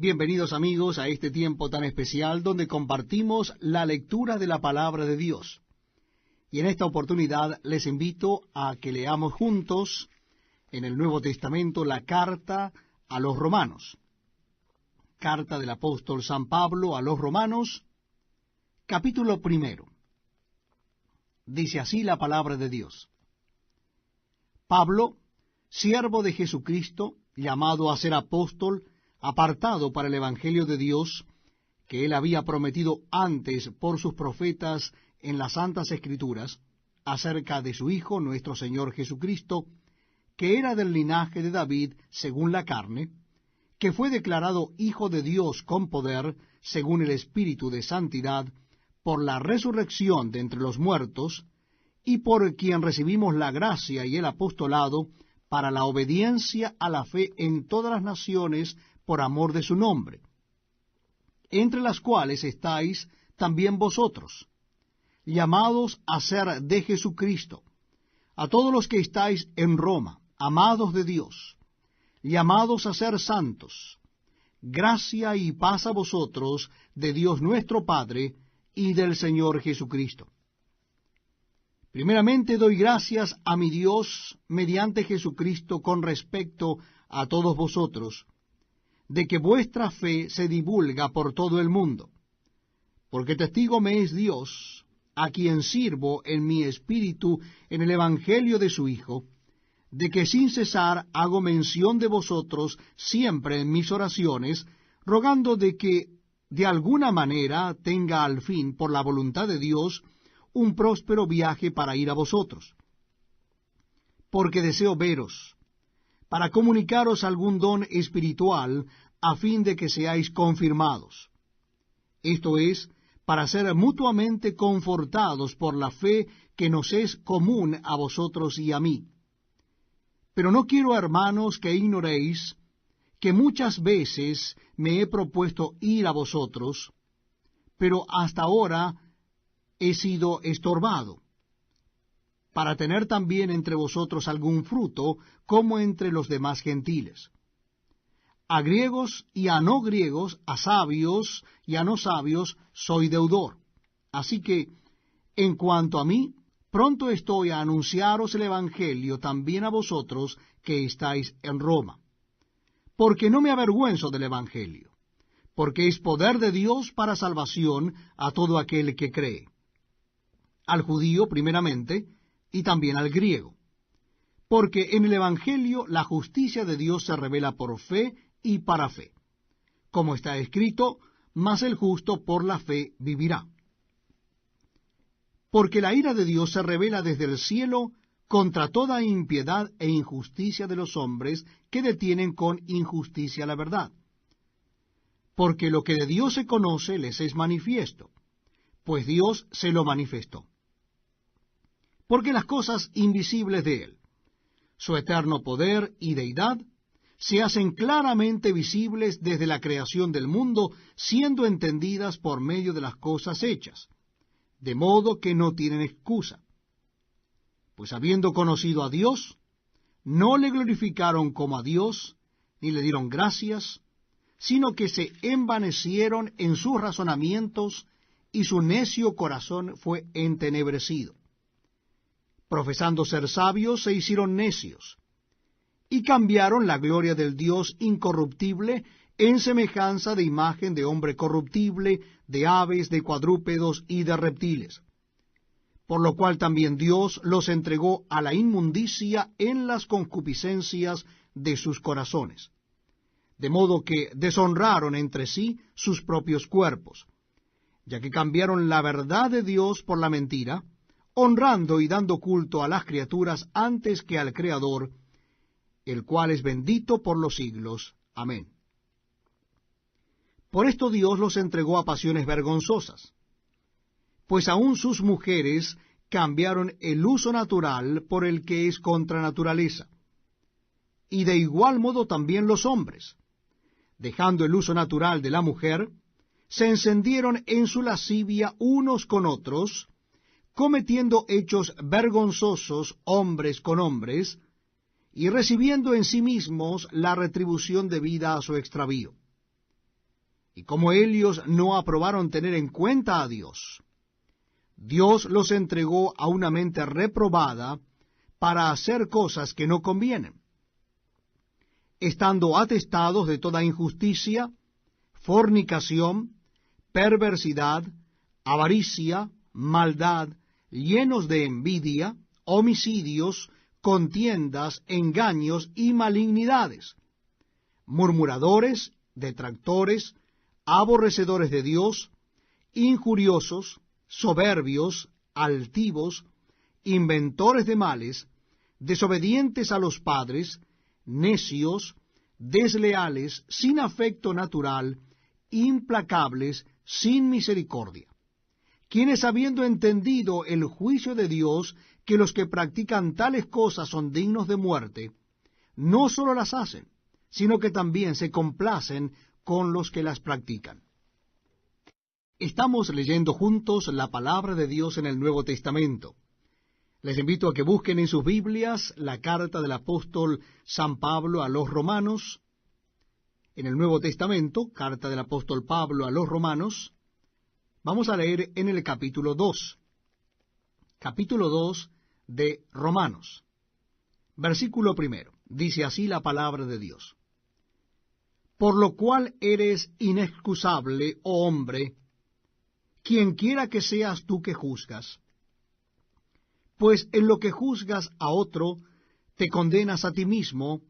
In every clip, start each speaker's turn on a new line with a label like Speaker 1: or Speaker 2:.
Speaker 1: Bienvenidos amigos a este tiempo tan especial donde compartimos la lectura de la palabra de Dios. Y en esta oportunidad les invito a que leamos juntos en el Nuevo Testamento la carta a los Romanos. Carta del apóstol San Pablo a los Romanos, capítulo 1. Dice así la palabra de Dios. Pablo, siervo de Jesucristo, llamado a ser apóstol, apartado para el Evangelio de Dios, que él había prometido antes por sus profetas en las Santas Escrituras, acerca de su Hijo, nuestro Señor Jesucristo, que era del linaje de David según la carne, que fue declarado Hijo de Dios con poder, según el Espíritu de Santidad, por la resurrección de entre los muertos, y por quien recibimos la gracia y el apostolado para la obediencia a la fe en todas las naciones por amor de su nombre, entre las cuales estáis también vosotros, llamados a ser de Jesucristo, a todos los que estáis en Roma, amados de Dios, llamados a ser santos, gracia y paz a vosotros de Dios nuestro Padre y del Señor Jesucristo. Primeramente doy gracias a mi Dios mediante Jesucristo con respecto a todos vosotros, de que vuestra fe se divulga por todo el mundo, porque testigo me es Dios, a quien sirvo en mi espíritu en el Evangelio de su Hijo, de que sin cesar hago mención de vosotros siempre en mis oraciones, rogando de que de alguna manera tenga al fin, por la voluntad de Dios, un próspero viaje para ir a vosotros. Porque deseo veros, para comunicaros algún don espiritual, a fin de que seáis confirmados. Esto es, para ser mutuamente confortados por la fe que nos es común a vosotros y a mí. Pero no quiero, hermanos, que ignoréis que muchas veces me he propuesto ir a vosotros, pero hasta ahora he sido estorbado, para tener también entre vosotros algún fruto, como entre los demás gentiles. A griegos y a no griegos, a sabios y a no sabios, soy deudor. Así que, en cuanto a mí, pronto estoy a anunciaros el Evangelio también a vosotros que estáis en Roma. Porque no me avergüenzo del Evangelio, porque es poder de Dios para salvación a todo aquel que cree, al judío primeramente, y también al griego. Porque en el Evangelio la justicia de Dios se revela por fe y para fe. Como está escrito, mas el justo por la fe vivirá. Porque la ira de Dios se revela desde el cielo contra toda impiedad e injusticia de los hombres que detienen con injusticia la verdad. Porque lo que de Dios se conoce les es manifiesto, pues Dios se lo manifestó. Porque las cosas invisibles de Él, su eterno poder y deidad, se hacen claramente visibles desde la creación del mundo, siendo entendidas por medio de las cosas hechas, de modo que no tienen excusa. Pues habiendo conocido a Dios, no le glorificaron como a Dios, ni le dieron gracias, sino que se envanecieron en sus razonamientos, y su necio corazón fue entenebrecido. Profesando ser sabios, se hicieron necios, y cambiaron la gloria del Dios incorruptible en semejanza de imagen de hombre corruptible, de aves, de cuadrúpedos y de reptiles. Por lo cual también Dios los entregó a la inmundicia en las concupiscencias de sus corazones, de modo que deshonraron entre sí sus propios cuerpos, ya que cambiaron la verdad de Dios por la mentira, honrando y dando culto a las criaturas antes que al Creador, el cual es bendito por los siglos. Amén. Por esto Dios los entregó a pasiones vergonzosas, pues aun sus mujeres cambiaron el uso natural por el que es contra naturaleza, y de igual modo también los hombres, dejando el uso natural de la mujer, se encendieron en su lascivia unos con otros, cometiendo hechos vergonzosos hombres con hombres, y recibiendo en sí mismos la retribución debida a su extravío. Y como ellos no aprobaron tener en cuenta a Dios, Dios los entregó a una mente reprobada para hacer cosas que no convienen, estando atestados de toda injusticia, fornicación, perversidad, avaricia, maldad, llenos de envidia, homicidios, contiendas, engaños y malignidades, murmuradores, detractores, aborrecedores de Dios, injuriosos, soberbios, altivos, inventores de males, desobedientes a los padres, necios, desleales, sin afecto natural, implacables, sin misericordia, quienes habiendo entendido el juicio de Dios, que los que practican tales cosas son dignos de muerte, no sólo las hacen, sino que también se complacen con los que las practican. Estamos leyendo juntos la palabra de Dios en el Nuevo Testamento. Les invito a que busquen en sus Biblias la carta del apóstol San Pablo a los Romanos. En el Nuevo Testamento, carta del apóstol Pablo a los Romanos, vamos a leer en el capítulo 2. Capítulo 2 de Romanos. Versículo 1. Dice así la palabra de Dios. Por lo cual eres inexcusable, oh hombre, quien quiera que seas tú que juzgas. Pues en lo que juzgas a otro, te condenas a ti mismo,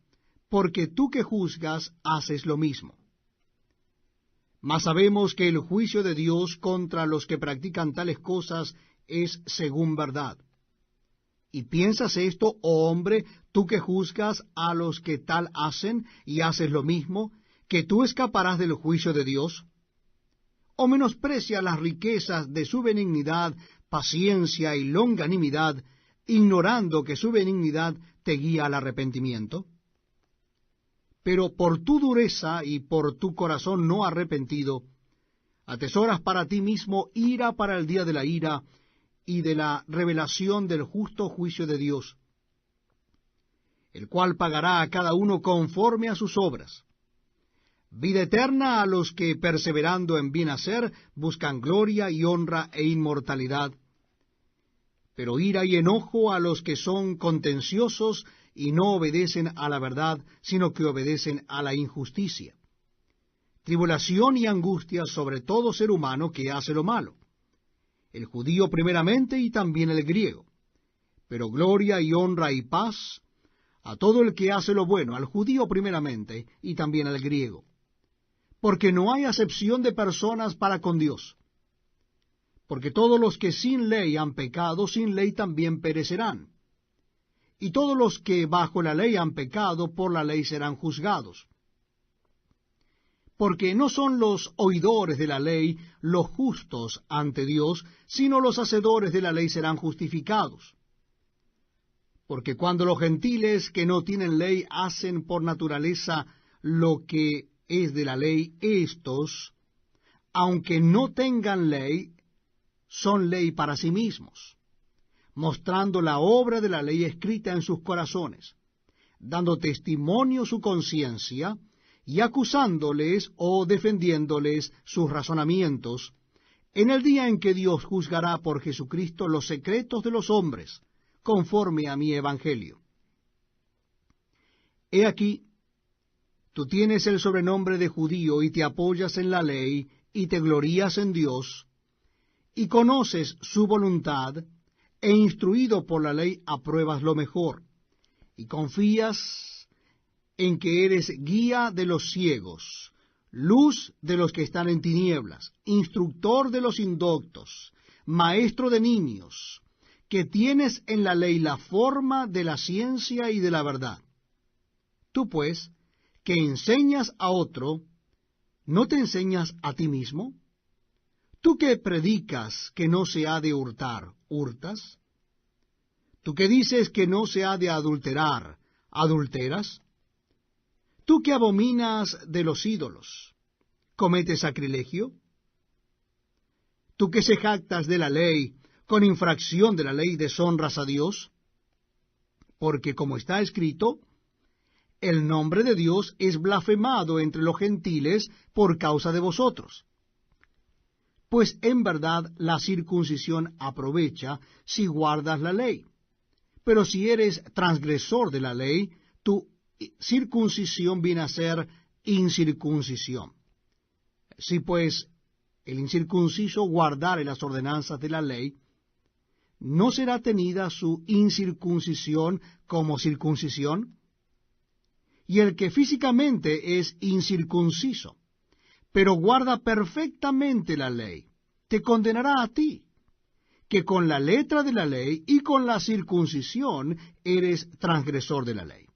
Speaker 1: porque tú que juzgas haces lo mismo. Mas sabemos que el juicio de Dios contra los que practican tales cosas es según verdad. ¿Y piensas esto, oh hombre, tú que juzgas a los que tal hacen y haces lo mismo, que tú escaparás del juicio de Dios? ¿O menosprecia las riquezas de su benignidad, paciencia y longanimidad, ignorando que su benignidad te guía al arrepentimiento? Pero por tu dureza y por tu corazón no arrepentido, atesoras para ti mismo ira para el día de la ira y de la revelación del justo juicio de Dios, el cual pagará a cada uno conforme a sus obras. Vida eterna a los que, perseverando en bien hacer, buscan gloria y honra e inmortalidad. Pero ira y enojo a los que son contenciosos y no obedecen a la verdad, sino que obedecen a la injusticia. Tribulación y angustia sobre todo ser humano que hace lo malo, el judío primeramente y también el griego. Pero gloria y honra y paz a todo el que hace lo bueno, al judío primeramente y también al griego. Porque no hay acepción de personas para con Dios. Porque todos los que sin ley han pecado, sin ley también perecerán. Y todos los que bajo la ley han pecado, por la ley serán juzgados. Porque no son los oidores de la ley los justos ante Dios, sino los hacedores de la ley serán justificados. Porque cuando los gentiles que no tienen ley hacen por naturaleza lo que es de la ley, éstos, aunque no tengan ley, son ley para sí mismos, mostrando la obra de la ley escrita en sus corazones, dando testimonio su conciencia, y acusándoles o defendiéndoles sus razonamientos, en el día en que Dios juzgará por Jesucristo los secretos de los hombres, conforme a mi evangelio. He aquí, tú tienes el sobrenombre de judío y te apoyas en la ley y te glorías en Dios, y conoces su voluntad, e instruido por la ley apruebas lo mejor, y confías en que eres guía de los ciegos, luz de los que están en tinieblas, instructor de los indoctos, maestro de niños, que tienes en la ley la forma de la ciencia y de la verdad. Tú pues, que enseñas a otro, ¿no te enseñas a ti mismo? ¿Tú que predicas que no se ha de hurtar, hurtas? ¿Tú que dices que no se ha de adulterar, adulteras? ¿Tú que abominas de los ídolos, cometes sacrilegio? ¿Tú que se jactas de la ley, con infracción de la ley deshonras a Dios? Porque como está escrito, el nombre de Dios es blasfemado entre los gentiles por causa de vosotros. Pues en verdad la circuncisión aprovecha si guardas la ley. Pero si eres transgresor de la ley, tu circuncisión viene a ser incircuncisión. Si pues el incircunciso guardare las ordenanzas de la ley, ¿no será tenida su incircuncisión como circuncisión? Y el que físicamente es incircunciso, pero guarda perfectamente la ley, te condenará a ti, que con la letra de la ley y con la circuncisión eres transgresor de la ley.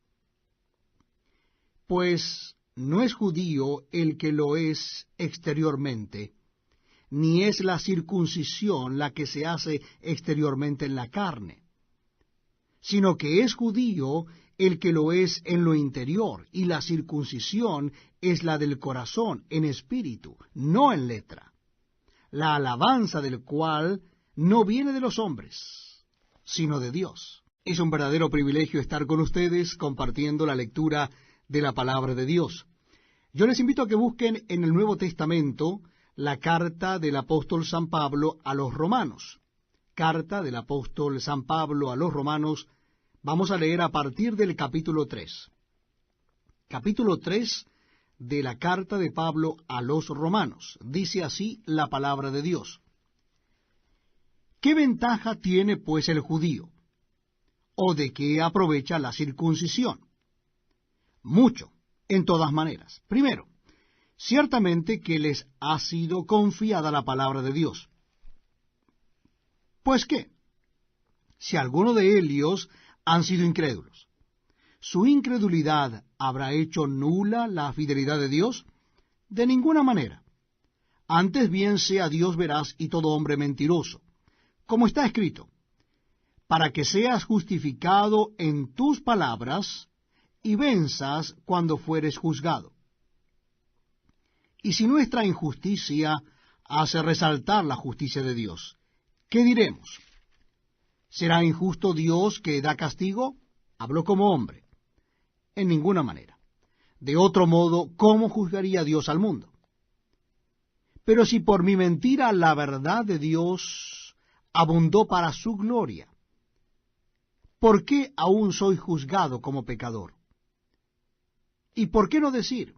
Speaker 1: Pues no es judío el que lo es exteriormente, ni es la circuncisión la que se hace exteriormente en la carne, sino que es judío el que lo es en lo interior, y la circuncisión es la del corazón, en espíritu, no en letra, la alabanza del cual no viene de los hombres, sino de Dios. Es un verdadero privilegio estar con ustedes compartiendo la lectura de la palabra de Dios. Yo les invito a que busquen en el Nuevo Testamento la carta del apóstol San Pablo a los romanos. Carta del apóstol San Pablo a los romanos. Vamos a leer a partir del capítulo 3. Capítulo 3 de la carta de Pablo a los romanos. Dice así la palabra de Dios. ¿Qué ventaja tiene pues el judío? ¿O de qué aprovecha la circuncisión? Mucho, en todas maneras. Primero, ciertamente que les ha sido confiada la palabra de Dios. Pues qué, si alguno de ellos han sido incrédulos, ¿su incredulidad habrá hecho nula la fidelidad de Dios? De ninguna manera. Antes bien sea Dios veraz y todo hombre mentiroso, como está escrito, para que seas justificado en tus palabras y venzas cuando fueres juzgado. Y si nuestra injusticia hace resaltar la justicia de Dios, ¿qué diremos? ¿Será injusto Dios que da castigo? Habló como hombre. En ninguna manera. De otro modo, ¿cómo juzgaría Dios al mundo? Pero si por mi mentira la verdad de Dios abundó para su gloria, ¿por qué aún soy juzgado como pecador? ¿Y por qué no decir,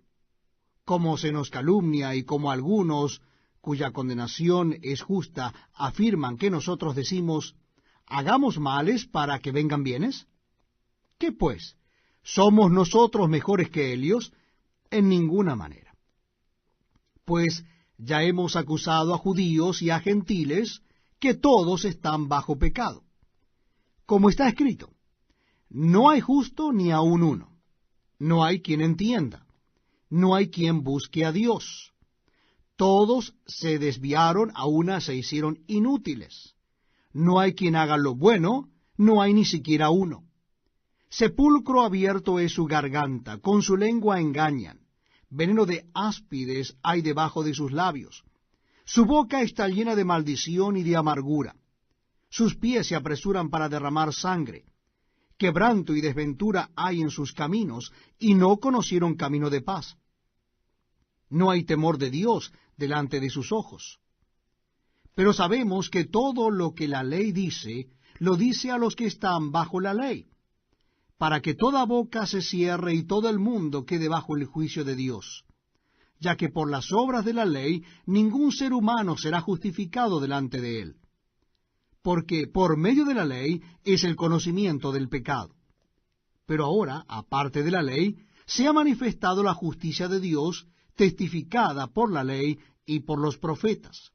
Speaker 1: como se nos calumnia y como algunos, cuya condenación es justa, afirman que nosotros decimos, hagamos males para que vengan bienes? ¿Qué pues? ¿Somos nosotros mejores que ellos? En ninguna manera. Pues ya hemos acusado a judíos y a gentiles que todos están bajo pecado. Como está escrito, no hay justo ni aun uno, no hay quien entienda, no hay quien busque a Dios. Todos se desviaron, a una se hicieron inútiles. No hay quien haga lo bueno, no hay ni siquiera uno. Sepulcro abierto es su garganta, con su lengua engañan. Veneno de áspides hay debajo de sus labios. Su boca está llena de maldición y de amargura. Sus pies se apresuran para derramar sangre. Quebranto y desventura hay en sus caminos, y no conocieron camino de paz. No hay temor de Dios delante de sus ojos. Pero sabemos que todo lo que la ley dice, lo dice a los que están bajo la ley, para que toda boca se cierre y todo el mundo quede bajo el juicio de Dios, ya que por las obras de la ley ningún ser humano será justificado delante de él, porque por medio de la ley es el conocimiento del pecado. Pero ahora, aparte de la ley, se ha manifestado la justicia de Dios, testificada por la ley y por los profetas.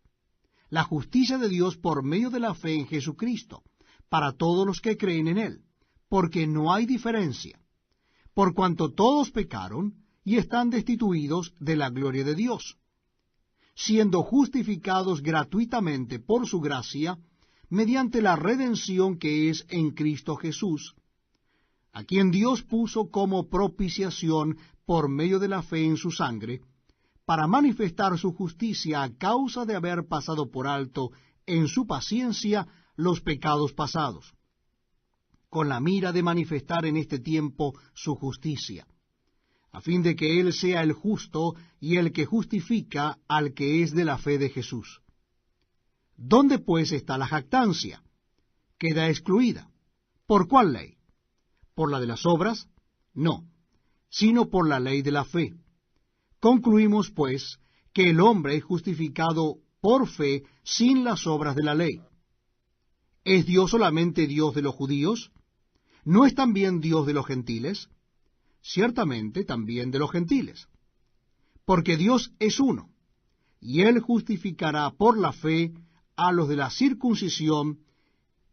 Speaker 1: La justicia de Dios por medio de la fe en Jesucristo, para todos los que creen en Él, porque no hay diferencia, por cuanto todos pecaron y están destituidos de la gloria de Dios, siendo justificados gratuitamente por su gracia, mediante la redención que es en Cristo Jesús, a quien Dios puso como propiciación por medio de la fe en su sangre, para manifestar su justicia a causa de haber pasado por alto en su paciencia los pecados pasados, con la mira de manifestar en este tiempo su justicia, a fin de que Él sea el justo y el que justifica al que es de la fe de Jesús. ¿Dónde pues está la jactancia? Queda excluida. ¿Por cuál ley? ¿Por la de las obras? No, sino por la ley de la fe. Concluimos, pues, que el hombre es justificado por fe sin las obras de la ley. ¿Es Dios solamente Dios de los judíos? ¿No es también Dios de los gentiles? Ciertamente también de los gentiles. Porque Dios es uno, y Él justificará por la fe a los de la circuncisión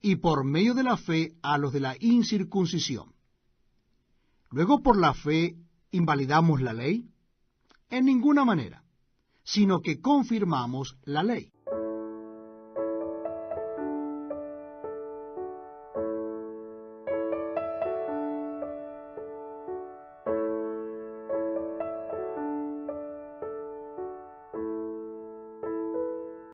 Speaker 1: y por medio de la fe a los de la incircuncisión. Luego, por la fe, ¿invalidamos la ley? En ninguna manera, sino que confirmamos la ley.